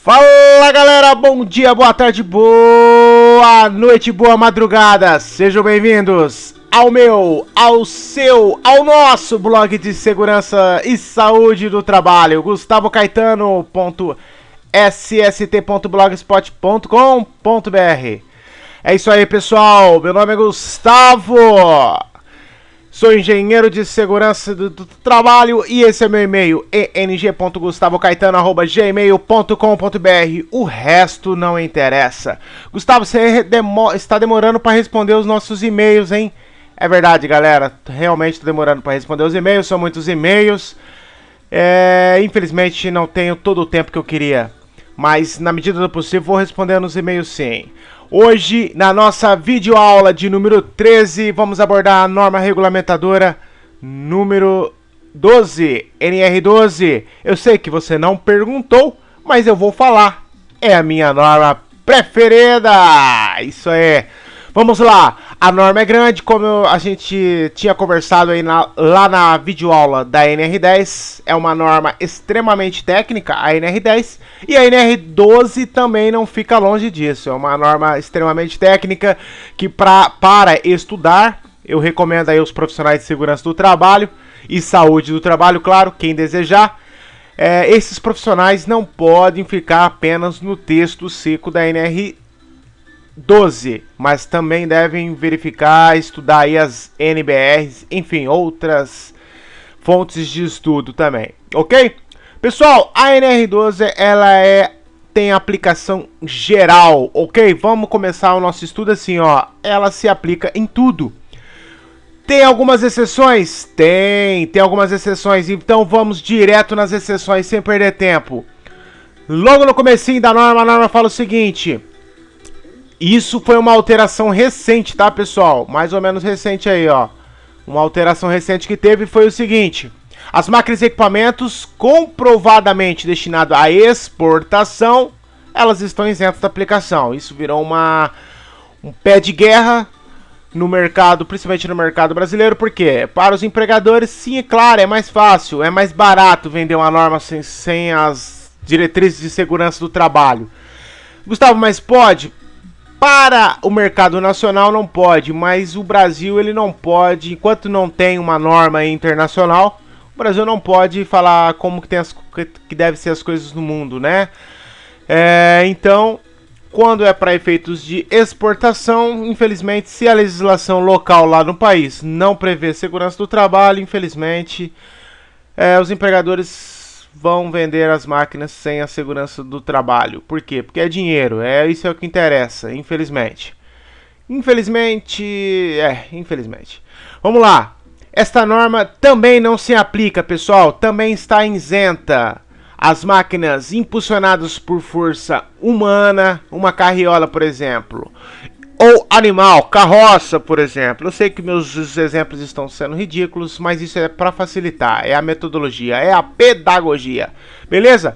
Fala galera, bom dia, boa tarde, boa noite, boa madrugada. Sejam bem-vindos ao meu, ao seu, ao nosso blog de segurança e saúde do trabalho, gustavocaetano.sst.blogspot.com.br. É isso aí, pessoal, meu nome é Gustavo, sou engenheiro de segurança do trabalho e esse é meu e-mail, eng.gustavocaetano@gmail.com.br. O resto não interessa. Gustavo, você está demorando para responder os nossos e-mails, hein? É verdade, galera, realmente estou demorando para responder os e-mails, são muitos e-mails. Infelizmente não tenho todo o tempo que eu queria, mas na medida do possível vou respondendo os e-mails sim. Hoje, na nossa videoaula de número 13, vamos abordar a norma regulamentadora número 12, NR12. Eu sei que você não perguntou, mas eu vou falar. É a minha norma preferida. Isso aí. Vamos lá. A norma é grande, como a gente tinha conversado aí lá na videoaula da NR10. É uma norma extremamente técnica, a NR10. E a NR12 também não fica longe disso. É uma norma extremamente técnica que para estudar, eu recomendo aí os profissionais de segurança do trabalho e saúde do trabalho, claro, quem desejar. Esses profissionais não podem ficar apenas no texto seco da NR12, mas também devem verificar, estudar aí as NBRs, enfim, outras fontes de estudo também, ok? Pessoal, a NR12 ela tem aplicação geral, ok? Vamos começar o nosso estudo assim, ó. Ela se aplica em tudo. Tem algumas exceções? Tem algumas exceções, então vamos direto nas exceções sem perder tempo. Logo no comecinho da norma, a norma fala o seguinte: isso foi uma alteração recente, tá, pessoal? Mais ou menos recente aí, ó. Uma alteração recente que teve foi o seguinte: as máquinas e equipamentos comprovadamente destinados à exportação, elas estão isentas da aplicação. Isso virou um pé de guerra no mercado, principalmente no mercado brasileiro. Por quê? Para os empregadores, sim, é claro, é mais fácil, é mais barato vender uma norma sem as diretrizes de segurança do trabalho. Gustavo, mas pode? Para o mercado nacional não pode, mas o Brasil ele não pode, enquanto não tem uma norma internacional, o Brasil não pode falar como que deve ser as coisas no mundo, né? Então, quando é para efeitos de exportação, infelizmente, se a legislação local lá no país não prevê segurança do trabalho, infelizmente, os empregadores vão vender as máquinas sem a segurança do trabalho. Por quê? Porque é dinheiro, isso é o que interessa, infelizmente. Infelizmente. Vamos lá. Esta norma também não se aplica, pessoal, também está isenta as máquinas impulsionadas por força humana, uma carriola, por exemplo, ou animal, carroça, por exemplo. Eu sei que meus exemplos estão sendo ridículos, mas isso é para facilitar, é a metodologia, é a pedagogia, beleza?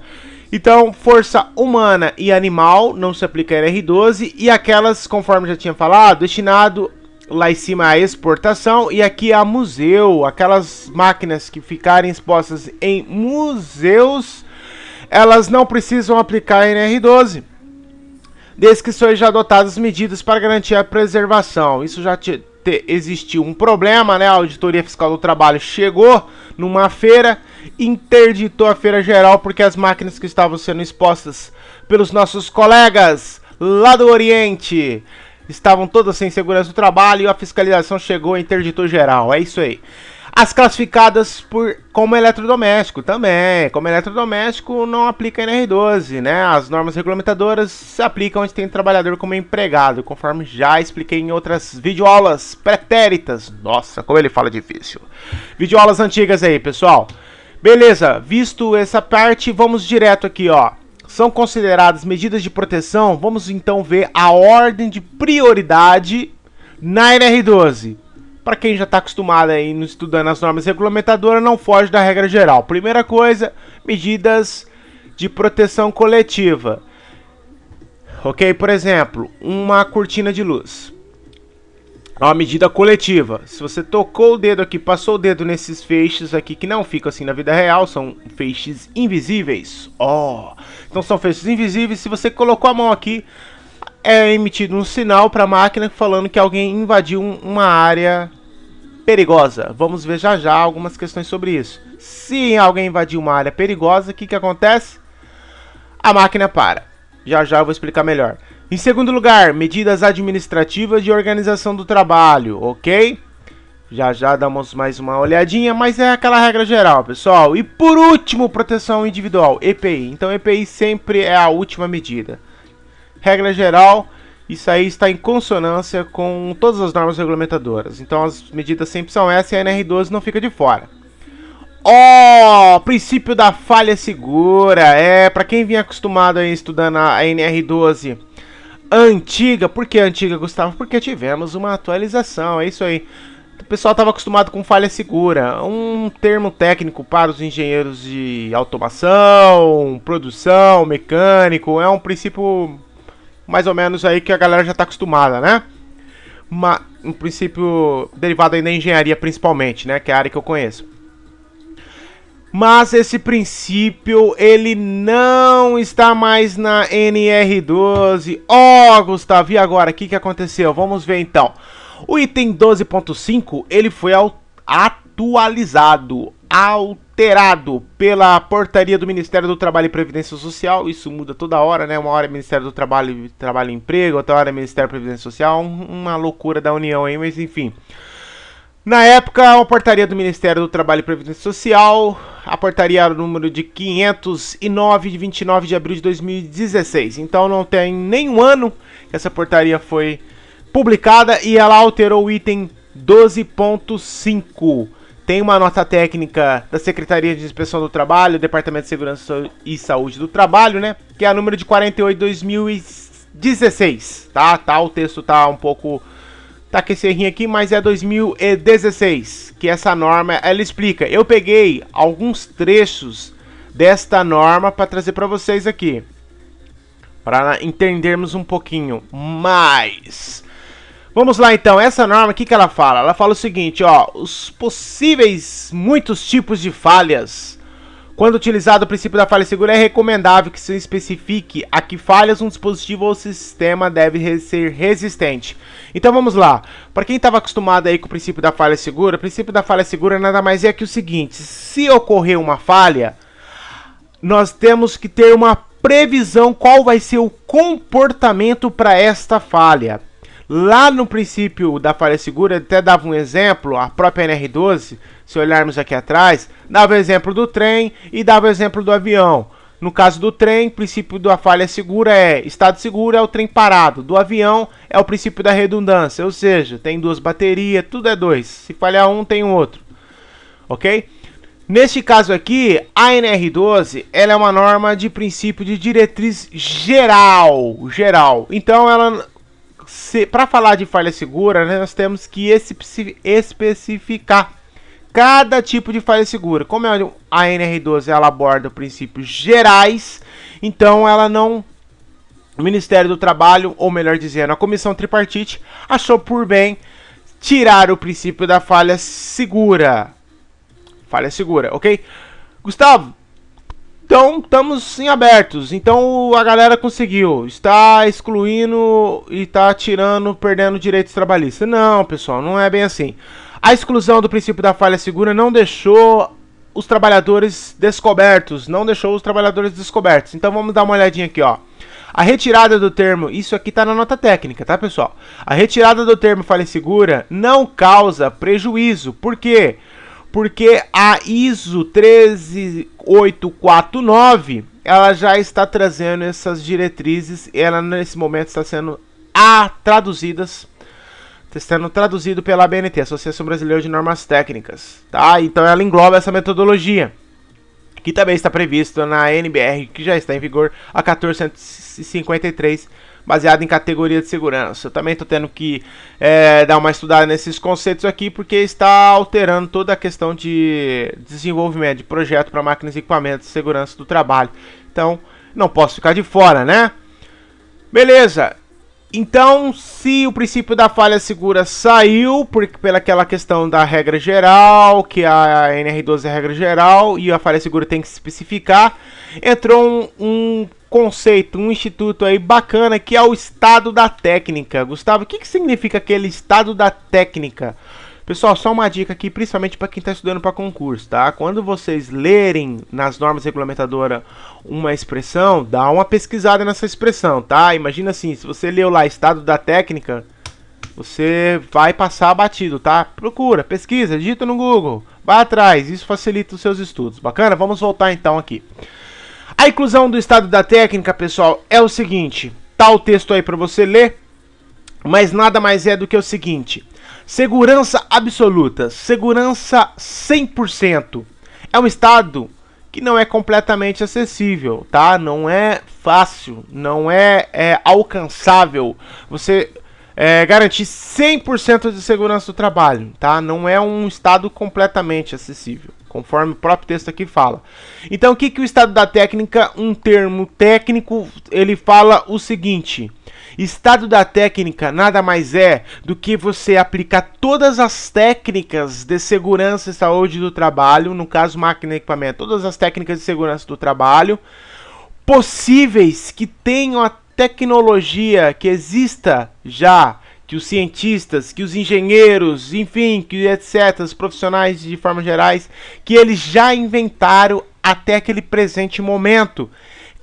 Então, força humana e animal não se aplica a NR12, e aquelas, conforme já tinha falado, destinado lá em cima à exportação, e aqui a museu, aquelas máquinas que ficarem expostas em museus, elas não precisam aplicar a NR12, desde que sejam adotadas medidas para garantir a preservação. Isso já existiu um problema, né? A Auditoria Fiscal do Trabalho chegou numa feira, interditou a feira geral, porque as máquinas que estavam sendo expostas pelos nossos colegas lá do Oriente estavam todas sem segurança do trabalho, e a fiscalização chegou e interditou geral. É isso aí. As classificadas como eletrodoméstico também. Como eletrodoméstico não aplica NR12, né? As normas regulamentadoras se aplicam onde tem trabalhador como empregado, conforme já expliquei em outras videoaulas pretéritas. Nossa, como ele fala difícil. Videoaulas antigas aí, pessoal. Beleza, visto essa parte, vamos direto aqui, ó. São consideradas medidas de proteção. Vamos então ver a ordem de prioridade na NR12. Para quem já está acostumado aí estudando as normas regulamentadoras, não foge da regra geral. Primeira coisa, medidas de proteção coletiva. Ok? Por exemplo, uma cortina de luz. É uma medida coletiva. Se você tocou o dedo aqui, passou o dedo nesses feixes aqui, que não ficam assim na vida real, são feixes invisíveis. Então são feixes invisíveis. Se você colocou a mão aqui, é emitido um sinal para a máquina falando que alguém invadiu uma área perigosa. Vamos ver já já algumas questões sobre isso. Se alguém invadir uma área perigosa, o que acontece? A máquina para. Já já eu vou explicar melhor. Em segundo lugar, medidas administrativas de organização do trabalho, ok? Já já damos mais uma olhadinha, mas é aquela regra geral, pessoal. E por último, proteção individual, EPI. Então, EPI sempre é a última medida. Regra geral, isso aí está em consonância com todas as normas regulamentadoras. Então, as medidas sempre são essas e a NR12 não fica de fora. Princípio da falha segura. Para quem vinha acostumado a estudando a NR12 antiga. Por que antiga, Gustavo? Porque tivemos uma atualização, é isso aí. O pessoal estava acostumado com falha segura, um termo técnico para os engenheiros de automação, produção, mecânico. É um princípio mais ou menos aí que a galera já está acostumada, né? Um princípio derivado aí da engenharia principalmente, né? Que é a área que eu conheço. Mas esse princípio, ele não está mais na NR12. Gustavo, e agora? O que aconteceu? Vamos ver então. O item 12.5, ele foi atualizado, alterado pela portaria do Ministério do Trabalho e Previdência Social. Isso muda toda hora, né? Uma hora é Ministério do Trabalho e Emprego, outra hora é Ministério da Previdência Social. Uma loucura da União aí, mas enfim. Na época, a portaria do Ministério do Trabalho e Previdência Social, a portaria era o número de 509, de 29 de abril de 2016. Então não tem nenhum ano que essa portaria foi publicada e ela alterou o item 12.5. Tem uma nota técnica da Secretaria de Inspeção do Trabalho, Departamento de Segurança e Saúde do Trabalho, né? Que é a número de 48 de 2016, tá? O texto tá um pouco... Tá com esse errinho aqui, mas é 2016, que essa norma, ela explica. Eu peguei alguns trechos desta norma para trazer para vocês aqui, para entendermos um pouquinho mais. Vamos lá então, essa norma, o que ela fala? Ela fala o seguinte, os possíveis muitos tipos de falhas. Quando utilizado o princípio da falha segura, é recomendável que se especifique a que falhas um dispositivo ou sistema deve ser resistente. Então vamos lá. Para quem estava acostumado aí com o princípio da falha segura, o princípio da falha segura nada mais é que o seguinte: se ocorrer uma falha, nós temos que ter uma previsão qual vai ser o comportamento para esta falha. Lá no princípio da falha segura, até dava um exemplo, a própria NR12, se olharmos aqui atrás, dava o exemplo do trem e dava o exemplo do avião. No caso do trem, o princípio da falha segura é estado seguro, é o trem parado. Do avião é o princípio da redundância, ou seja, tem duas baterias, tudo é dois. Se falhar um, tem um outro. Ok? Neste caso aqui, a NR12 ela é uma norma de princípio de diretriz geral. Então, ela... para falar de falha segura, né, nós temos que especificar cada tipo de falha segura. Como a NR12 ela aborda princípios gerais, então ela não... O Ministério do Trabalho, ou melhor dizendo, a Comissão Tripartite, achou por bem tirar o princípio da falha segura. Ok? Gustavo, então estamos em abertos. Então a galera conseguiu. Está excluindo e está tirando, perdendo direitos trabalhistas. Não, pessoal, não é bem assim. A exclusão do princípio da falha segura não deixou os trabalhadores descobertos. Então vamos dar uma olhadinha aqui, A retirada do termo, isso aqui está na nota técnica, tá, pessoal? A retirada do termo falha segura não causa prejuízo. Por quê? Porque a ISO 13849, ela já está trazendo essas diretrizes, ela nesse momento está sendo sendo traduzido pela ABNT, Associação Brasileira de Normas Técnicas, tá? Então ela engloba essa metodologia, que também está previsto na NBR, que já está em vigor, a 1453, baseado em categoria de segurança. Eu também estou tendo que dar uma estudada nesses conceitos aqui, porque está alterando toda a questão de desenvolvimento de projeto para máquinas e equipamentos de segurança do trabalho. Então, não posso ficar de fora, né? Beleza. Então, se o princípio da falha segura saiu pelaquela questão da regra geral, que a NR12 é a regra geral e a falha segura tem que se especificar, entrou um conceito, um instituto aí bacana, que é o estado da técnica. Gustavo, o que significa aquele estado da técnica? Pessoal, só uma dica aqui, principalmente para quem está estudando para concurso, tá? Quando vocês lerem nas normas regulamentadoras uma expressão, dá uma pesquisada nessa expressão, tá? Imagina assim, se você leu lá estado da técnica, você vai passar batido, tá? Procura, pesquisa, digita no Google, vai atrás, isso facilita os seus estudos. Bacana? Vamos voltar então aqui. A inclusão do estado da técnica, pessoal, é o seguinte, tá o texto aí para você ler, mas nada mais é do que o seguinte: segurança absoluta, segurança 100%. É um estado que não é completamente acessível, tá? Não é fácil, não é alcançável você garantir 100% de segurança do trabalho, tá? Não é um estado completamente acessível, conforme o próprio texto aqui fala. Então, o que o estado da técnica, um termo técnico, ele fala o seguinte: estado da técnica nada mais é do que você aplicar todas as técnicas de segurança e saúde do trabalho, no caso máquina e equipamento, todas as técnicas de segurança do trabalho possíveis que tenham a tecnologia que exista já, que os cientistas, que os engenheiros, enfim, que etc, os profissionais de forma gerais, que eles já inventaram até aquele presente momento.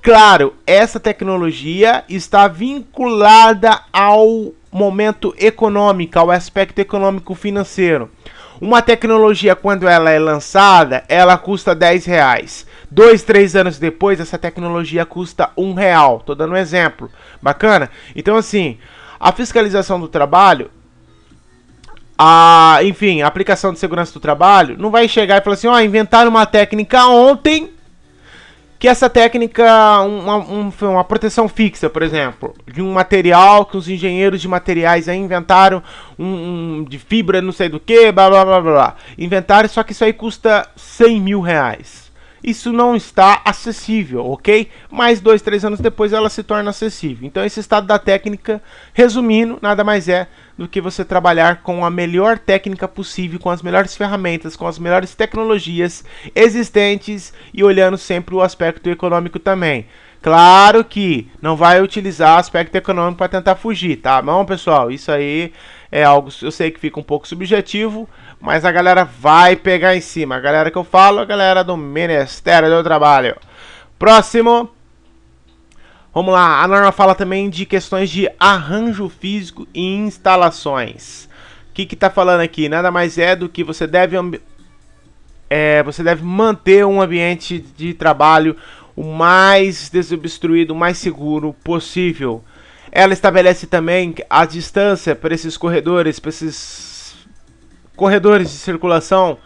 Claro, essa tecnologia está vinculada ao momento econômico, ao aspecto econômico financeiro. Uma tecnologia, quando ela é lançada, ela custa R$10. 2, 3 anos depois, essa tecnologia custa R$1. Tô dando um exemplo. Bacana? Então, assim, a fiscalização do trabalho, enfim, a aplicação de segurança do trabalho, não vai chegar e falar assim, ó, inventaram uma técnica ontem, que essa técnica, uma proteção fixa, por exemplo, de um material que os engenheiros de materiais aí inventaram, de fibra não sei do que, blá blá blá blá. Inventaram, só que isso aí custa R$100 mil. Isso não está acessível, ok? Mas 2, 3 anos depois ela se torna acessível. Então esse estado da técnica, resumindo, nada mais é do que você trabalhar com a melhor técnica possível, com as melhores ferramentas, com as melhores tecnologias existentes e olhando sempre o aspecto econômico também. Claro que não vai utilizar o aspecto econômico para tentar fugir, tá? Bom, pessoal, isso aí é algo, eu sei que fica um pouco subjetivo, mas a galera vai pegar em cima. A galera que eu falo, a galera do Ministério do Trabalho. Próximo. Vamos lá, a norma fala também de questões de arranjo físico e instalações. O que está falando aqui? Nada mais é do que você deve manter um ambiente de trabalho o mais desobstruído, o mais seguro possível. Ela estabelece também a distância para esses corredores, de circulação,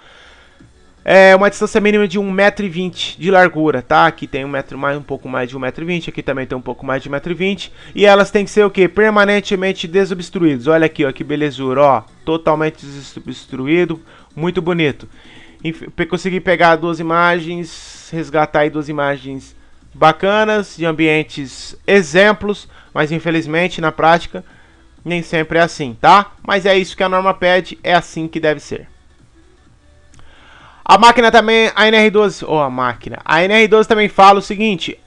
uma distância mínima de 1,20 m de largura, tá? Aqui tem um pouco mais de 1,20 m, aqui também tem um pouco mais de 1,20 m. E elas têm que ser o quê? Permanentemente desobstruídas. Olha aqui, ó, que belezura, ó. Totalmente desobstruído, muito bonito. Consegui pegar 2 imagens, resgatar aí 2 imagens bacanas, de ambientes exemplos, mas infelizmente na prática nem sempre é assim, tá? Mas é isso que a norma pede, é assim que deve ser. A máquina também, a NR12, a NR12 também fala o seguinte,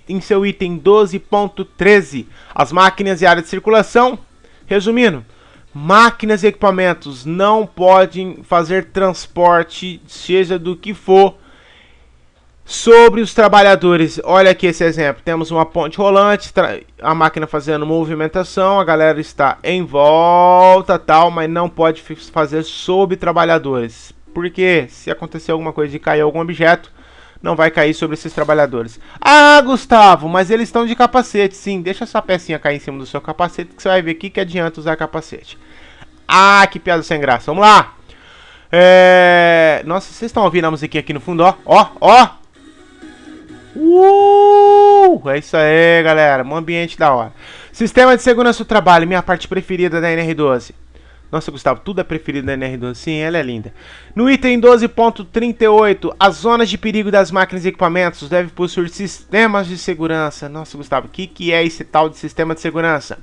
em seu item 12.13, as máquinas e área de circulação, resumindo, máquinas e equipamentos não podem fazer transporte, seja do que for, sobre os trabalhadores. Olha aqui esse exemplo, temos uma ponte rolante, a máquina fazendo movimentação, a galera está em volta, tal, mas não pode fazer sobre trabalhadores. Porque se acontecer alguma coisa de cair algum objeto, não vai cair sobre esses trabalhadores. Ah, Gustavo, mas eles estão de capacete. Sim, deixa essa pecinha cair em cima do seu capacete, que você vai ver que adianta usar capacete. Ah, que piada sem graça. Vamos lá. Nossa, vocês estão ouvindo a musiquinha aqui no fundo, ó. Ó, ó. É isso aí, galera. Um ambiente da hora. Sistema de segurança do trabalho, minha parte preferida da NR12. Nossa, Gustavo, tudo é preferido da NR12. Sim, ela é linda. No item 12.38, as zonas de perigo das máquinas e equipamentos devem possuir sistemas de segurança. Nossa, Gustavo, o que é esse tal de sistema de segurança?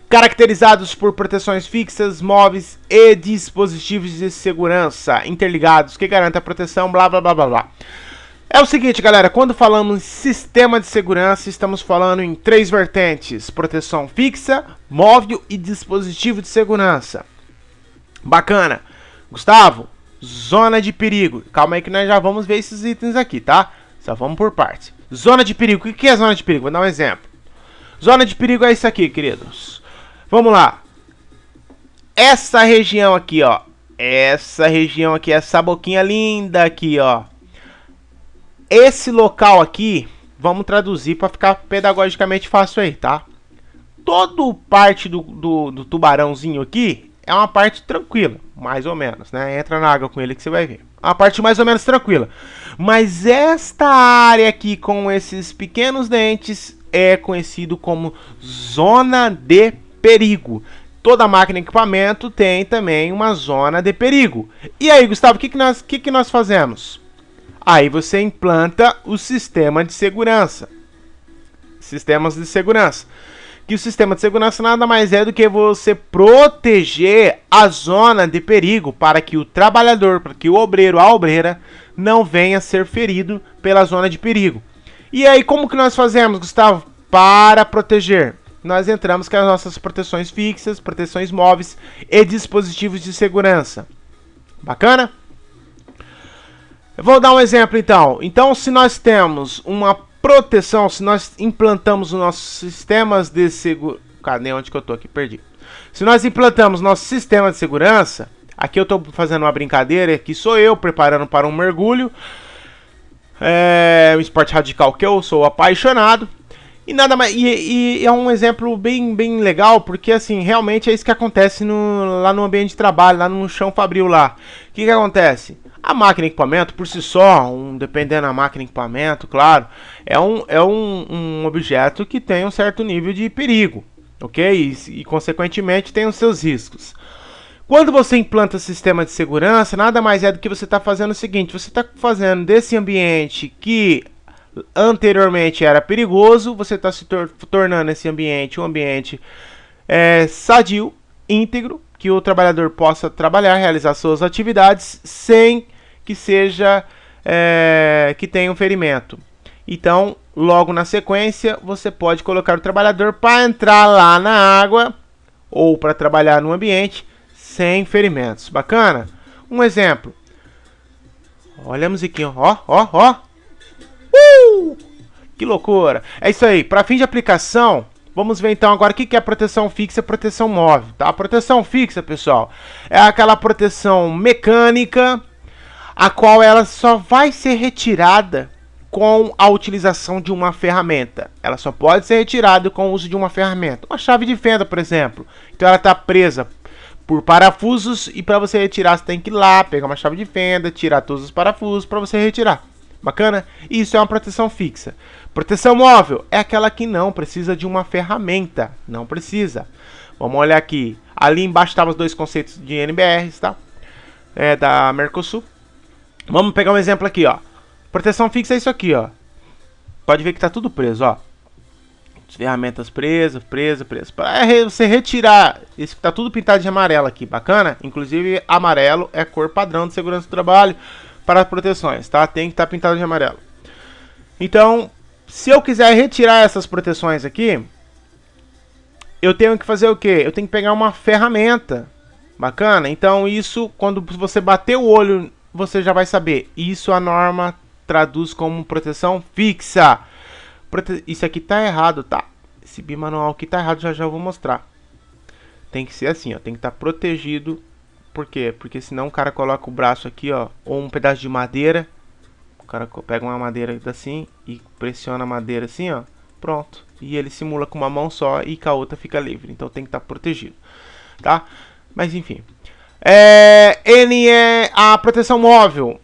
Caracterizados por proteções fixas, móveis e dispositivos de segurança interligados que garantem a proteção, blá blá blá blá blá. É o seguinte, galera, quando falamos em sistema de segurança, estamos falando em três vertentes: proteção fixa, móvel e dispositivo de segurança. Bacana. Gustavo, zona de perigo. Calma aí que nós já vamos ver esses itens aqui, tá? Só vamos por partes. Zona de perigo. O que é zona de perigo? Vou dar um exemplo. Zona de perigo é isso aqui, queridos. Vamos lá. Essa região aqui, ó. Essa região aqui, essa boquinha linda aqui, ó. Esse local aqui, vamos traduzir para ficar pedagogicamente fácil aí, tá? Toda parte do tubarãozinho aqui é uma parte tranquila, mais ou menos, né? Entra na água com ele que você vai ver. Uma parte mais ou menos tranquila. Mas esta área aqui com esses pequenos dentes é conhecido como zona de perigo. Toda máquina e equipamento tem também uma zona de perigo. E aí, Gustavo, o que nós fazemos? Aí você implanta o sistema de segurança. Sistemas de segurança. Que o sistema de segurança nada mais é do que você proteger a zona de perigo para que o trabalhador, para que o obreiro, a obreira, não venha a ser ferido pela zona de perigo. E aí, como que nós fazemos, Gustavo? Para proteger, nós entramos com as nossas proteções fixas, proteções móveis e dispositivos de segurança. Bacana? Eu vou dar um exemplo então. Então, se nós temos uma proteção, se nós implantamos os nossos sistemas de segurança... Cadê onde que eu tô aqui? Perdi. Se nós implantamos nosso sistema de segurança, aqui eu tô fazendo uma brincadeira, aqui sou eu preparando para um mergulho. É um esporte radical que eu sou apaixonado. E nada mais, e é um exemplo bem legal, porque assim, realmente é isso que acontece lá no ambiente de trabalho, lá no chão fabril lá. O que acontece? A máquina e equipamento, por si só, dependendo da máquina e equipamento, claro, é um objeto que tem um certo nível de perigo, ok? E consequentemente tem os seus riscos. Quando você implanta sistema de segurança, nada mais é do que você está fazendo o seguinte: você está fazendo desse ambiente que anteriormente era perigoso, você está se tornando esse ambiente um ambiente sadio, íntegro, que o trabalhador possa trabalhar, realizar suas atividades sem que seja que tenha um ferimento. Então, logo na sequência, você pode colocar o trabalhador para entrar lá na água ou para trabalhar no ambiente sem ferimentos. Bacana? Um exemplo. Olha a musiquinha, ó. Que loucura! É isso aí. Para fim de aplicação, vamos ver então agora o que é proteção fixa e proteção móvel, tá? A proteção fixa, pessoal, é aquela proteção mecânica, a qual ela só vai ser retirada com a utilização de uma ferramenta. Ela só pode ser retirada com o uso de uma ferramenta. Uma chave de fenda, por exemplo. Então ela está presa por parafusos e para você retirar você tem que ir lá, pegar uma chave de fenda, tirar todos os parafusos para você retirar. Bacana? Isso é uma proteção fixa. Proteção móvel é aquela que não precisa de uma ferramenta. Não precisa. Vamos olhar aqui. Ali embaixo estavam os dois conceitos de NBRs, tá? Da Mercosul. Vamos pegar um exemplo aqui, ó. Proteção fixa é isso aqui, ó. Pode ver que tá tudo preso, ó. As ferramentas presas. Para você retirar, isso que tá tudo pintado de amarelo aqui, bacana? Inclusive, amarelo é cor padrão de segurança do trabalho para as proteções, tá? Tem que estar pintado de amarelo. Então, se eu quiser retirar essas proteções aqui, eu tenho que fazer o quê? Eu tenho que pegar uma ferramenta. Bacana? Então, isso, quando você bater o olho, você já vai saber. Isso a norma traduz como proteção fixa. Isso aqui tá errado, tá? Esse bimanual aqui tá errado, já eu vou mostrar. Tem que ser assim, ó. Tem que estar protegido. Por quê? Porque senão o cara coloca o braço aqui, ó, ou um pedaço de madeira. O cara pega uma madeira assim e pressiona a madeira assim, ó. Pronto. E ele simula com uma mão só e com a outra fica livre. Então tem que estar protegido, tá? Mas enfim. A proteção móvel.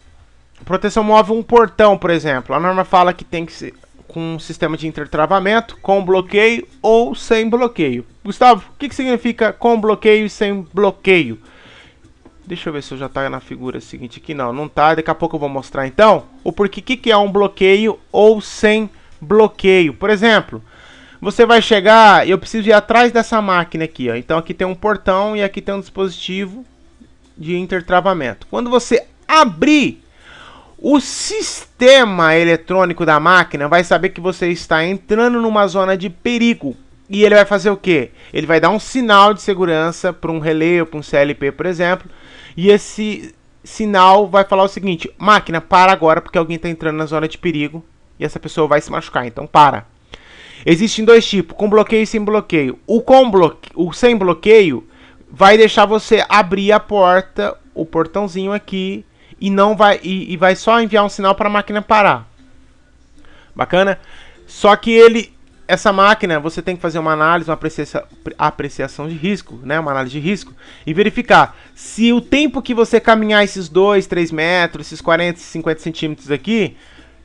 Proteção móvel, um portão, por exemplo. A norma fala que tem que ser com um sistema de intertravamento, com bloqueio ou sem bloqueio. Gustavo, o que significa com bloqueio e sem bloqueio? Deixa eu ver se eu já tá na figura seguinte aqui. Não tá. Daqui a pouco eu vou mostrar então o porquê que é um bloqueio ou sem bloqueio. Por exemplo, você vai chegar, eu preciso ir atrás dessa máquina aqui, ó. Então aqui tem um portão e aqui tem um dispositivo de intertravamento. Quando você abrir O sistema eletrônico da máquina vai saber que você está entrando numa zona de perigo. E ele vai fazer o quê? Ele vai dar um sinal de segurança para um relé ou para um CLP, por exemplo. E esse sinal vai falar o seguinte: máquina, para agora porque alguém está entrando na zona de perigo e essa pessoa vai se machucar, então para. Existem dois tipos, com bloqueio e sem bloqueio. O sem bloqueio vai deixar você abrir a porta, o portãozinho aqui, e não vai e vai só enviar um sinal para a máquina parar. Bacana? Só que essa máquina, você tem que fazer uma análise, uma apreciação de risco, né? Uma análise de risco, e verificar se o tempo que você caminhar esses 2, 3 metros, esses 40, 50 centímetros aqui,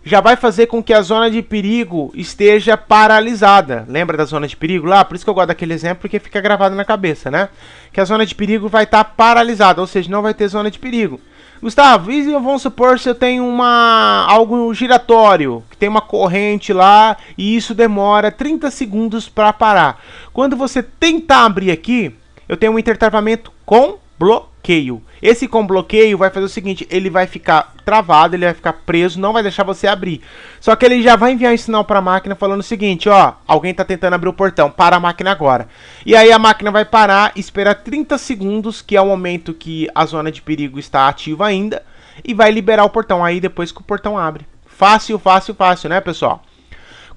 já vai fazer com que a zona de perigo esteja paralisada. Lembra da zona de perigo lá? Por isso que eu gosto daquele exemplo, porque fica gravado na cabeça, né? Que a zona de perigo vai estar paralisada, ou seja, não vai ter zona de perigo. Gustavo, e vamos supor se eu tenho algo giratório, que tem uma corrente lá e isso demora 30 segundos para parar. Quando você tentar abrir aqui, eu tenho um intertravamento com bloqueio. Esse com bloqueio vai fazer o seguinte: ele vai ficar travado, ele vai ficar preso, não vai deixar você abrir. Só que ele já vai enviar um sinal para a máquina falando o seguinte: ó, alguém está tentando abrir o portão, para a máquina agora. E aí a máquina vai parar, esperar 30 segundos, que é o momento que a zona de perigo está ativa ainda, e vai liberar o portão, aí depois que o portão abre. Fácil, fácil, fácil, né, pessoal?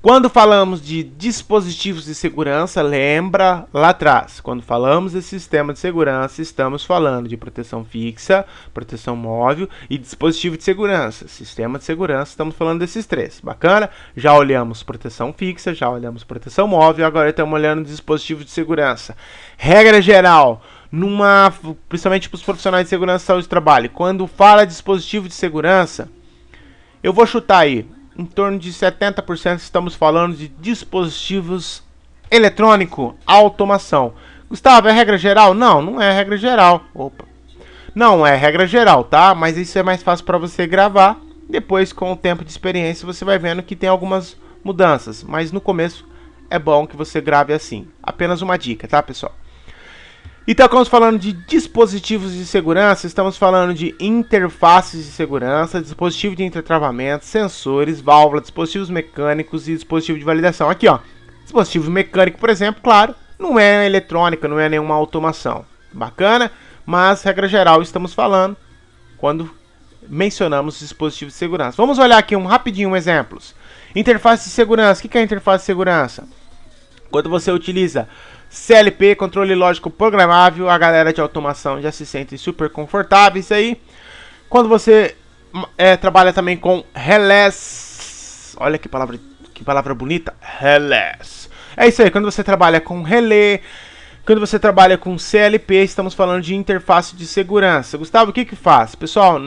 Quando falamos de dispositivos de segurança, lembra lá atrás, quando falamos de sistema de segurança, estamos falando de proteção fixa, proteção móvel e dispositivo de segurança. Sistema de segurança, estamos falando desses três. Bacana? Já olhamos proteção fixa, já olhamos proteção móvel, agora estamos olhando dispositivo de segurança. Regra geral, principalmente para os profissionais de segurança e saúde do trabalho, quando fala dispositivo de segurança, eu vou chutar aí, em torno de 70% estamos falando de dispositivos eletrônicos, automação. Gustavo, é regra geral? Não, não é regra geral. Opa. Não é regra geral, tá? Mas isso é mais fácil para você gravar. Depois, com o tempo de experiência, você vai vendo que tem algumas mudanças. Mas no começo é bom que você grave assim. Apenas uma dica, tá, pessoal? Então, quando estamos falando de dispositivos de segurança, estamos falando de interfaces de segurança, dispositivo de intertravamento, sensores, válvulas, dispositivos mecânicos e dispositivo de validação. Aqui, ó, dispositivo mecânico, por exemplo, claro, não é eletrônica, não é nenhuma automação. Bacana? Mas, regra geral, estamos falando quando mencionamos dispositivos de segurança. Vamos olhar aqui rapidinho exemplos. Interface de segurança. O que é interface de segurança? Quando você utiliza CLP, controle lógico programável, a galera de automação já se sente super confortáveis aí. Quando você trabalha também com relés, olha que palavra bonita, relés. É isso aí, quando você trabalha com relé, quando você trabalha com CLP, estamos falando de interface de segurança. Gustavo, o que que faz? Pessoal,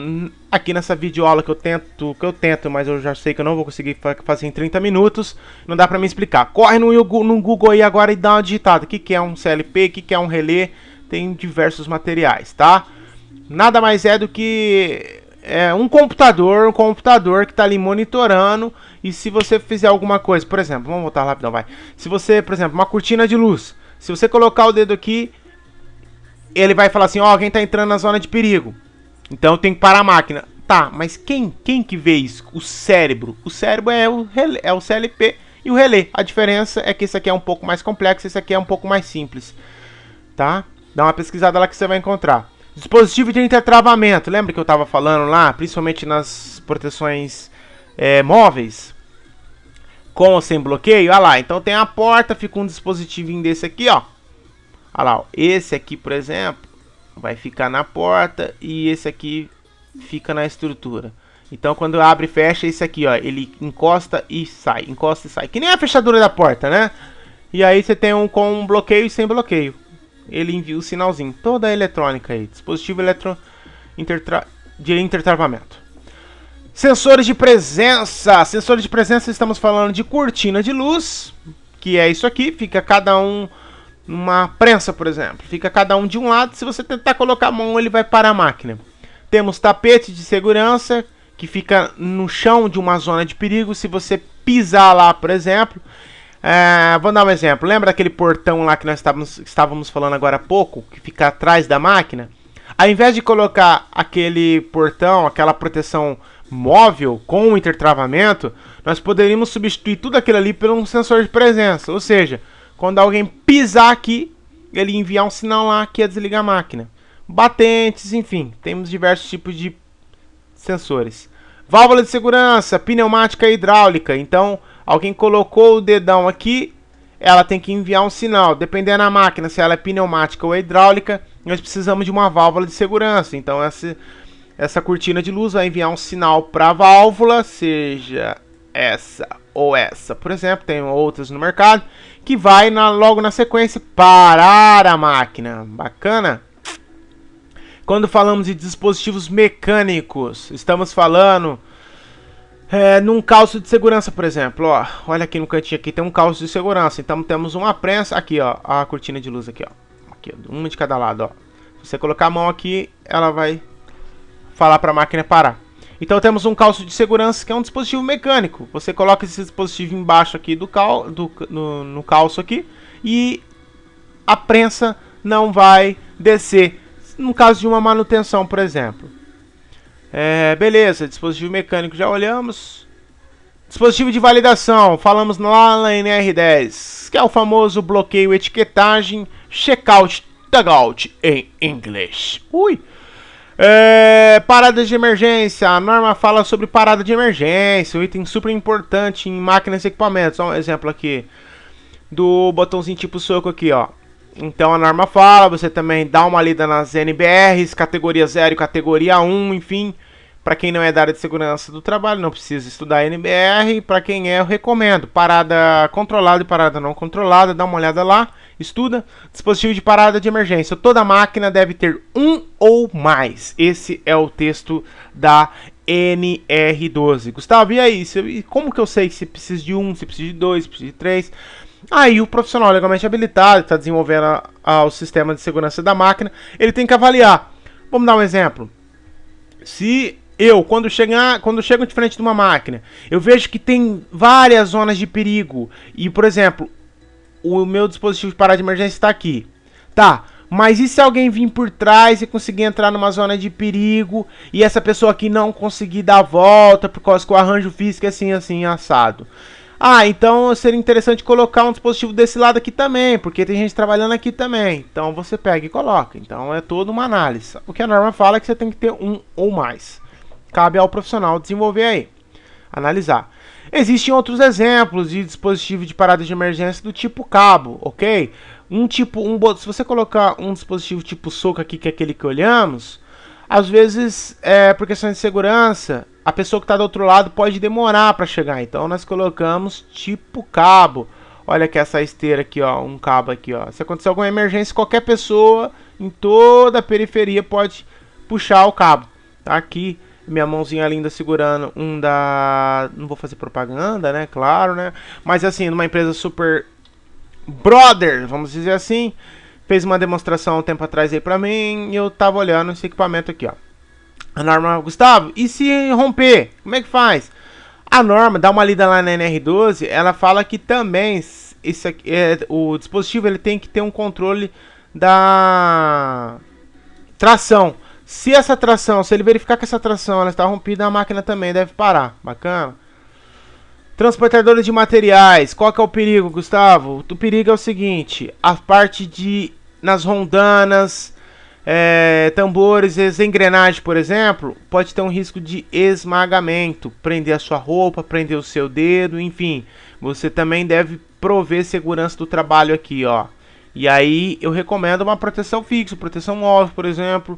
aqui nessa videoaula que eu tento, mas eu já sei que eu não vou conseguir fazer em 30 minutos, não dá pra me explicar. Corre no Google aí agora e dá uma digitada. O que que é um CLP, o que que é um relé, tem diversos materiais, tá? Nada mais é do que um computador que está ali monitorando, e se você fizer alguma coisa, por exemplo, vamos voltar rapidão, vai. Se você, por exemplo, uma cortina de luz, se você colocar o dedo aqui, ele vai falar assim, ó, alguém está entrando na zona de perigo. Então tem que parar a máquina. Tá, mas quem que vê isso? O cérebro. O cérebro é o CLP e o relé. A diferença é que esse aqui é um pouco mais complexo, esse aqui é um pouco mais simples. Tá? Dá uma pesquisada lá que você vai encontrar. Dispositivo de intertravamento. Lembra que eu estava falando lá, principalmente nas proteções móveis? Com ou sem bloqueio? Olha lá, então tem a porta, fica um dispositivinho desse aqui, ó. Olha lá, ó. Esse aqui, por exemplo, vai ficar na porta e esse aqui fica na estrutura. Então quando abre e fecha, esse aqui, ó, ele encosta e sai, encosta e sai. Que nem a fechadura da porta, né? E aí você tem um com bloqueio e sem bloqueio. Ele envia o sinalzinho. Toda a eletrônica aí, dispositivo de intertravamento. Sensores de presença. Sensores de presença, estamos falando de cortina de luz, que é isso aqui, fica cada um numa prensa, por exemplo. Fica cada um de um lado, se você tentar colocar a mão, ele vai parar a máquina. Temos tapete de segurança, que fica no chão de uma zona de perigo. Se você pisar lá, por exemplo, vou dar um exemplo. Lembra daquele portão lá que nós estávamos falando agora há pouco, que fica atrás da máquina? Ao invés de colocar aquele portão, aquela proteção móvel com o intertravamento, nós poderíamos substituir tudo aquilo ali por um sensor de presença. Ou seja, quando alguém pisar aqui, ele enviar um sinal lá que ia desligar a máquina. Batentes, enfim, temos diversos tipos de sensores. Válvula de segurança, pneumática e hidráulica. Então, alguém colocou o dedão aqui, ela tem que enviar um sinal. Dependendo da máquina, se ela é pneumática ou hidráulica, nós precisamos de uma válvula de segurança. Então, essa cortina de luz vai enviar um sinal para a válvula, seja essa ou essa. Por exemplo, tem outras no mercado, que vai logo na sequência parar a máquina. Bacana? Quando falamos de dispositivos mecânicos, estamos falando num calço de segurança, por exemplo. Ó, olha aqui no cantinho aqui, tem um calço de segurança. Então temos uma prensa, aqui ó, a cortina de luz aqui ó. Aqui, uma de cada lado, ó. Se você colocar a mão aqui, ela vai falar para a máquina parar. Então temos um calço de segurança que é um dispositivo mecânico. Você coloca esse dispositivo embaixo aqui no calço aqui e a prensa não vai descer. No caso de uma manutenção, por exemplo. Beleza, dispositivo mecânico já olhamos. Dispositivo de validação, falamos lá na NR10, que é o famoso bloqueio etiquetagem, checkout, tagout em inglês. Paradas de emergência, a norma fala sobre parada de emergência, um item super importante em máquinas e equipamentos. Olha um exemplo aqui do botãozinho tipo soco aqui, ó. Então a norma fala, você também dá uma lida nas NBRs, categoria 0 e categoria 1, enfim. Para quem não é da área de segurança do trabalho, não precisa estudar NBR. Para quem é, eu recomendo. Parada controlada e parada não controlada, dá uma olhada lá, estuda. Dispositivo de parada de emergência. Toda máquina deve ter um ou mais. Esse é o texto da NR12. Gustavo, e aí? Como que eu sei se precisa de um, se precisa de dois, se precisa de três? Aí o profissional legalmente habilitado, que está desenvolvendo o sistema de segurança da máquina, ele tem que avaliar. Vamos dar um exemplo. Se eu, quando chego de frente de uma máquina, eu vejo que tem várias zonas de perigo, e, por exemplo, o meu dispositivo de parada de emergência está aqui. Tá, mas e se alguém vir por trás e conseguir entrar numa zona de perigo, e essa pessoa aqui não conseguir dar a volta, por causa que o arranjo físico é assim, assado? Então seria interessante colocar um dispositivo desse lado aqui também, porque tem gente trabalhando aqui também. Então você pega e coloca. Então é toda uma análise. O que a norma fala é que você tem que ter um ou mais. Cabe ao profissional desenvolver aí, analisar. Existem outros exemplos de dispositivo de parada de emergência do tipo cabo, ok? Se você colocar um dispositivo tipo soco aqui, que é aquele que olhamos, às vezes, por questão de segurança, a pessoa que está do outro lado pode demorar para chegar. Então nós colocamos tipo cabo. Olha aqui essa esteira aqui, ó, um cabo aqui, ó. Se acontecer alguma emergência, qualquer pessoa em toda a periferia pode puxar o cabo. Tá aqui minha mãozinha linda segurando não vou fazer propaganda, né? Claro, né? Mas assim, numa empresa super brother, vamos dizer assim, fez uma demonstração um tempo atrás aí pra mim e eu tava olhando esse equipamento aqui, ó. A norma, Gustavo, e se romper? Como é que faz? A norma, dá uma lida lá na NR12, ela fala que também o dispositivo ele tem que ter um controle da tração. Se ele verificar que essa tração ela está rompida, a máquina também deve parar. Bacana? Transportadores de materiais. Qual que é o perigo, Gustavo? O perigo é o seguinte: a parte nas rondanas, tambores, as engrenagens, por exemplo, pode ter um risco de esmagamento, prender a sua roupa, prender o seu dedo, enfim. Você também deve prover segurança do trabalho aqui, ó. E aí eu recomendo uma proteção fixa, proteção móvel, por exemplo.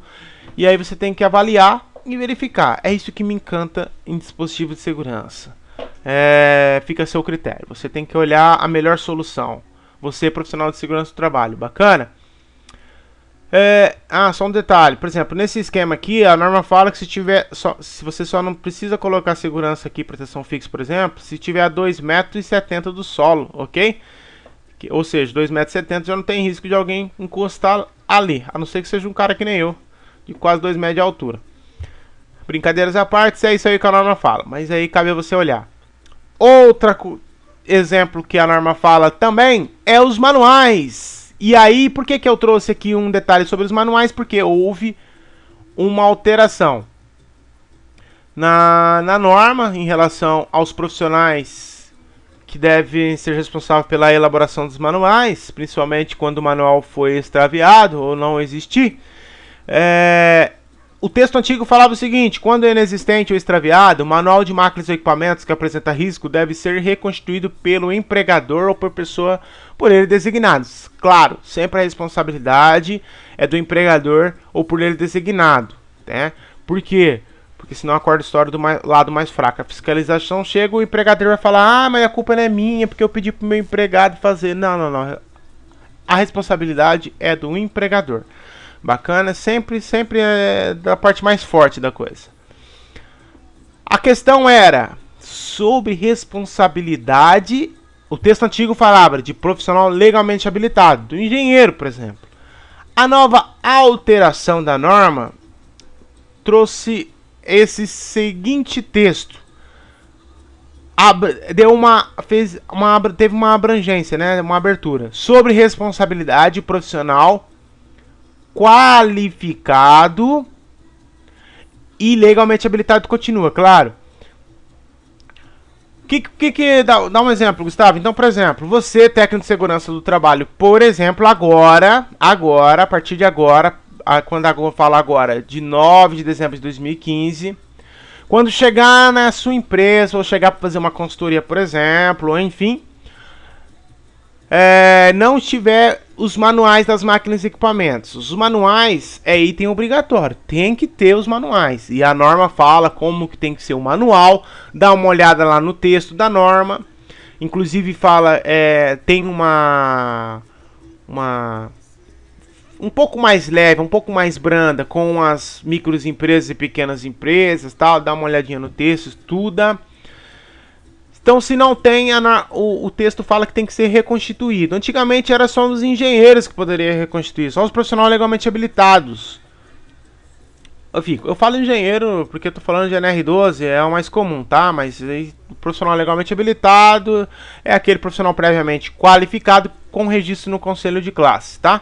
E aí você tem que avaliar e verificar. É isso que me encanta em dispositivos de segurança. Fica a seu critério. Você tem que olhar a melhor solução. Você, profissional de segurança do trabalho. Bacana? Só um detalhe. Por exemplo, nesse esquema aqui, a norma fala que se você só não precisa colocar segurança aqui, proteção fixa, por exemplo, se tiver a 2,70 m do solo, ok? Ou seja, 2,70 m já não tem risco de alguém encostar ali, a não ser que seja um cara que nem eu, de quase 2 metros de altura. Brincadeiras à parte, é isso aí que a norma fala, mas aí cabe a você olhar. Outro exemplo que a norma fala também é os manuais. E aí, por que eu trouxe aqui um detalhe sobre os manuais? Porque houve uma alteração. na norma em relação aos profissionais que devem ser responsáveis pela elaboração dos manuais, principalmente quando o manual foi extraviado ou não existir. O texto antigo falava o seguinte: quando é inexistente ou extraviado, o manual de máquinas ou equipamentos que apresenta risco deve ser reconstituído pelo empregador ou por pessoa por ele designados. Claro, sempre a responsabilidade é do empregador ou por ele designado, né? Por quê? Porque senão acorda a história do lado mais fraco. A fiscalização chega, o empregador vai falar: ah, mas a culpa não é minha, porque eu pedi pro meu empregado fazer. Não. A responsabilidade é do empregador. Bacana, sempre é da parte mais forte da coisa. A questão era sobre responsabilidade. O texto antigo falava de profissional legalmente habilitado, do engenheiro, por exemplo. A nova alteração da norma trouxe esse seguinte texto. Teve uma abrangência, né? Uma abertura sobre responsabilidade profissional qualificado e legalmente habilitado. Continua, claro. Dá um exemplo, Gustavo. Então, por exemplo, você, técnico de segurança do trabalho, por exemplo, agora, a partir de agora, quando eu falo agora, de 9 de dezembro de 2015, quando chegar na sua empresa, ou chegar para fazer uma consultoria, por exemplo, ou enfim, não tiver os manuais das máquinas e equipamentos. Os manuais é item obrigatório, tem que ter os manuais. E a norma fala como que tem que ser o manual. Dá uma olhada lá no texto da norma. Inclusive fala, tem uma um pouco mais leve, um pouco mais branda com as microempresas e pequenas empresas, tal. Dá uma olhadinha no texto, estuda. Então, se não tem, o texto fala que tem que ser reconstituído. Antigamente era só os engenheiros que poderiam reconstituir, só os profissionais legalmente habilitados. Eu falo engenheiro porque eu tô falando de NR12, é o mais comum, tá? Mas aí, o profissional legalmente habilitado é aquele profissional previamente qualificado com registro no conselho de classe, tá?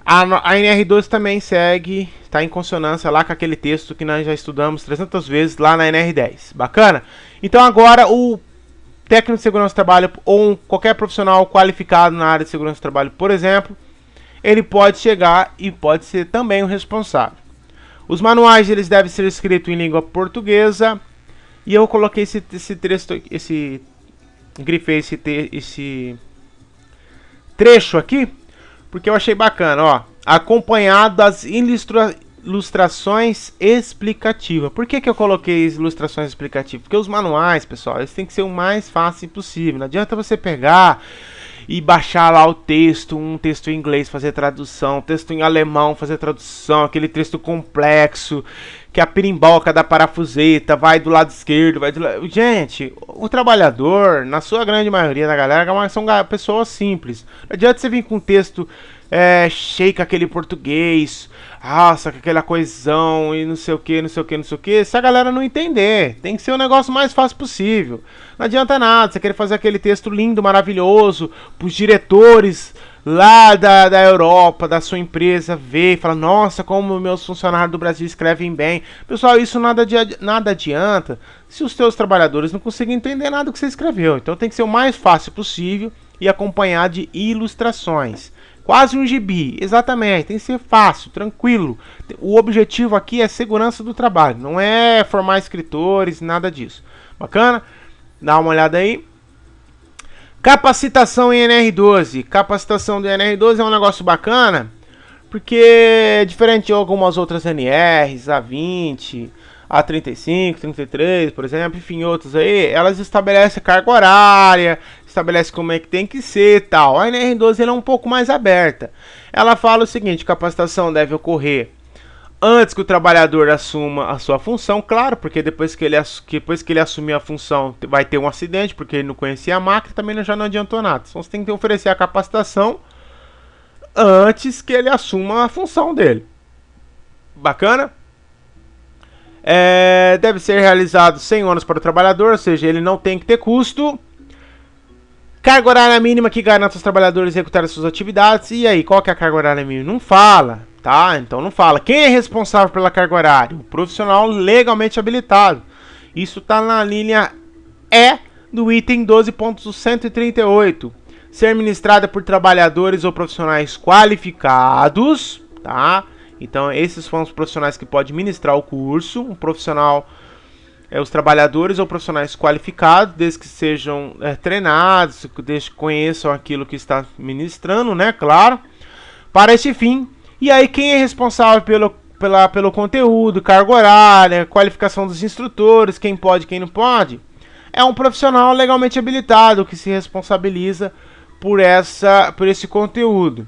A NR12 também segue, está em consonância lá com aquele texto que nós já estudamos 300 vezes lá na NR10. Bacana? Então agora o técnico de segurança do trabalho ou qualquer profissional qualificado na área de segurança do trabalho, por exemplo, ele pode chegar e pode ser também o responsável. Os manuais eles devem ser escritos em língua portuguesa. E eu coloquei esse texto, grifei esse trecho aqui, porque eu achei bacana, ó. Acompanhado das ilustrações explicativas. Por que eu coloquei ilustrações explicativas? Porque os manuais, pessoal, eles têm que ser o mais fácil possível. Não adianta você pegar e baixar lá o texto, um texto em inglês, fazer tradução, texto em alemão, fazer tradução, aquele texto complexo, que a pirimboca da parafuseta vai do lado esquerdo, vai do lado... Gente, o trabalhador, na sua grande maioria da galera, são pessoas simples. Não adianta você vir com um texto cheio com aquele português, nossa, com aquela coesão e não sei o que, se a galera não entender. Tem que ser o negócio mais fácil possível. Não adianta nada você querer fazer aquele texto lindo, maravilhoso, pros diretores lá da Europa, da sua empresa, ver e falar: nossa, como meus funcionários do Brasil escrevem bem. Pessoal, isso nada adianta se os seus trabalhadores não conseguem entender nada do que você escreveu. Então tem que ser o mais fácil possível e acompanhar de ilustrações. Quase um gibi, exatamente, tem que ser fácil, tranquilo. O objetivo aqui é segurança do trabalho, não é formar escritores, nada disso. Bacana? Dá uma olhada aí. Capacitação em NR12. Capacitação do NR12 é um negócio bacana, porque diferente de algumas outras NRs, A20, A35, 33, por exemplo, enfim, outros aí, elas estabelecem carga horária, estabelece como é que tem que ser e tal. A NR12 ela é um pouco mais aberta. Ela fala o seguinte: capacitação deve ocorrer antes que o trabalhador assuma a sua função, claro, porque depois que ele assumir a função vai ter um acidente, porque ele não conhecia a máquina, também já não adiantou nada. Então você tem que oferecer a capacitação antes que ele assuma a função dele. Bacana? Deve ser realizado sem ônus para o trabalhador, ou seja, ele não tem que ter custo. Carga horária mínima que garanta os trabalhadores executarem suas atividades. E aí, qual que é a carga horária mínima? Não fala. tá? Então não fala. Quem é responsável pela carga horária? O profissional legalmente habilitado. Isso está na linha E do item 12.138. Ser ministrada por trabalhadores ou profissionais qualificados, tá? Então esses são os profissionais que podem ministrar o curso. Um profissional os trabalhadores ou profissionais qualificados, desde que sejam treinados, desde que conheçam aquilo que está ministrando, né? Claro, para esse fim. E aí quem é responsável pelo conteúdo, carga horária, qualificação dos instrutores, quem pode, quem não pode, é um profissional legalmente habilitado que se responsabiliza por esse conteúdo.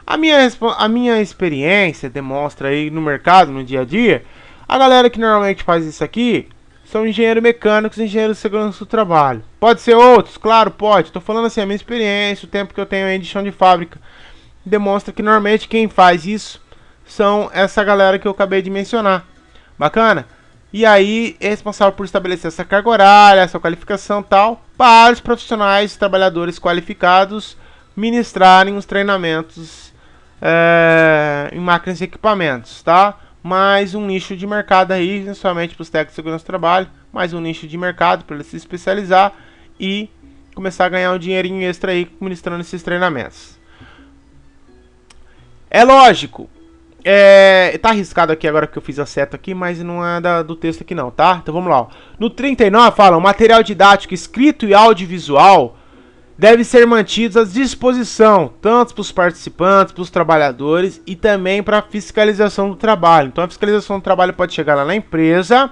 A minha experiência demonstra aí no mercado, no dia a dia, a galera que normalmente faz isso aqui são engenheiros mecânicos e engenheiros de segurança do trabalho. Pode ser outros? Claro, pode. Estou falando assim, a minha experiência, o tempo que eu tenho aí de chão de fábrica, demonstra que normalmente quem faz isso são essa galera que eu acabei de mencionar. Bacana? E aí é responsável por estabelecer essa carga horária, essa qualificação tal, para os profissionais, trabalhadores qualificados ministrarem os treinamentos em máquinas e equipamentos, tá? Mais um nicho de mercado aí, não somente para os técnicos de segurança do trabalho, mais um nicho de mercado para ele se especializar e começar a ganhar um dinheirinho extra aí ministrando esses treinamentos. É lógico, tá arriscado aqui agora que eu fiz a seta aqui, mas não é do texto aqui não, tá? Então vamos lá, ó. No 39 fala, o material didático escrito e audiovisual deve ser mantidos à disposição, tanto para os participantes, para os trabalhadores e também para a fiscalização do trabalho. Então a fiscalização do trabalho pode chegar lá na empresa,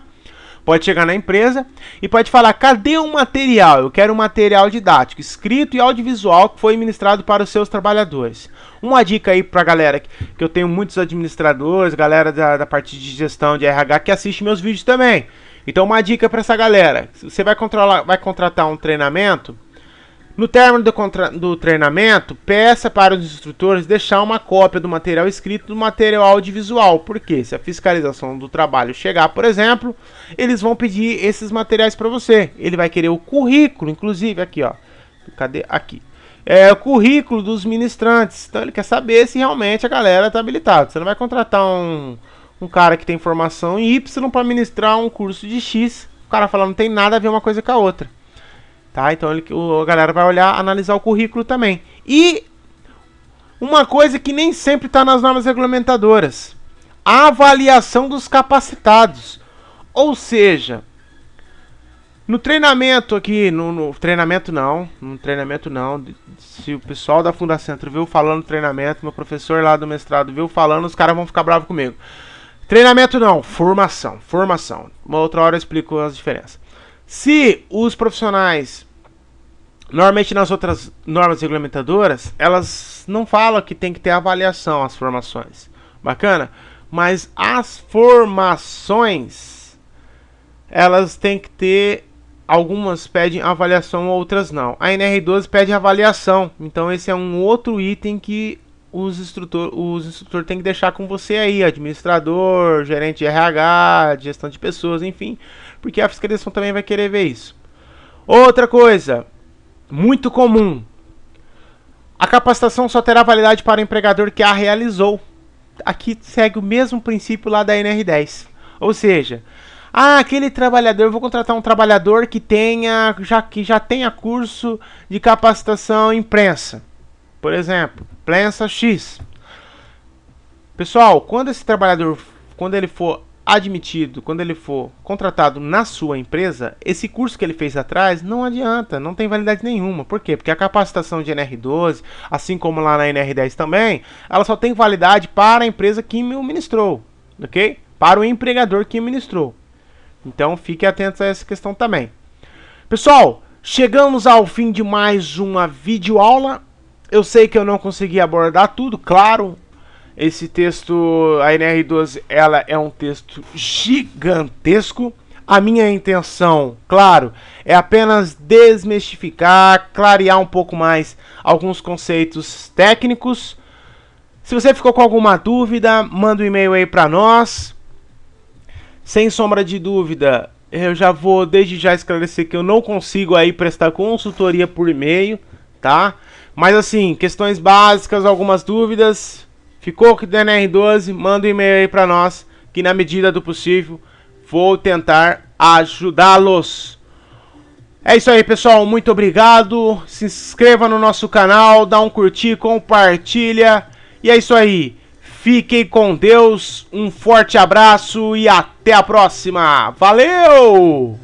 e pode falar, cadê o material? Eu quero um material didático, escrito e audiovisual que foi ministrado para os seus trabalhadores. Uma dica aí pra galera, que eu tenho muitos administradores, galera da parte de gestão de RH que assiste meus vídeos também. Então uma dica para essa galera, você vai contratar um treinamento, no término do treinamento, peça para os instrutores deixar uma cópia do material escrito e do material audiovisual. Porque se a fiscalização do trabalho chegar, por exemplo, eles vão pedir esses materiais para você. Ele vai querer o currículo, inclusive, aqui, ó. Cadê? Aqui. O currículo dos ministrantes. Então ele quer saber se realmente a galera está habilitada. Você não vai contratar um cara que tem formação em Y para ministrar um curso de X. O cara fala, não tem nada a ver uma coisa com a outra. Tá? Então a galera vai olhar, analisar o currículo também. E uma coisa que nem sempre está nas normas regulamentadoras: a avaliação dos capacitados. Ou seja, no treinamento aqui, no treinamento não, se o pessoal da Fundacentro viu falando treinamento, meu professor lá do mestrado viu falando, os caras vão ficar bravos comigo. Treinamento não, formação. Uma outra hora eu explico as diferenças. Se os profissionais, normalmente nas outras normas regulamentadoras, elas não falam que tem que ter avaliação as formações. Bacana? Mas as formações, elas têm que ter, algumas pedem avaliação, outras não. A NR12 pede avaliação. Então esse é um outro item que os instrutores têm que deixar com você aí, administrador, gerente de RH, gestão de pessoas, enfim, porque a fiscalização também vai querer ver isso. Outra coisa, muito comum, a capacitação só terá validade para o empregador que a realizou. Aqui segue o mesmo princípio lá da NR10. Ou seja, aquele trabalhador, eu vou contratar um trabalhador que já tenha curso de capacitação em prensa. Por exemplo, prensa X. Pessoal, quando esse trabalhador, quando ele for admitido, quando ele for contratado na sua empresa, esse curso que ele fez atrás não adianta, não tem validade nenhuma. Por quê? Porque a capacitação de NR12, assim como lá na NR10 também, ela só tem validade para a empresa que me ministrou, ok? Para o empregador que ministrou. Então fique atento a essa questão também. Pessoal, chegamos ao fim de mais uma videoaula. Eu sei que eu não consegui abordar tudo, claro. Esse texto, a NR12, ela é um texto gigantesco. A minha intenção, claro, é apenas desmistificar, clarear um pouco mais alguns conceitos técnicos. Se você ficou com alguma dúvida, manda um e-mail aí para nós. Sem sombra de dúvida, eu já vou desde já esclarecer que eu não consigo aí prestar consultoria por e-mail, tá? Mas assim, questões básicas, algumas dúvidas, Ficou com o DNR12, manda um e-mail aí pra nós, que na medida do possível vou tentar ajudá-los. É isso aí, pessoal, muito obrigado. Se inscreva no nosso canal, dá um curtir, compartilha. E é isso aí. Fiquem com Deus, um forte abraço e até a próxima. Valeu!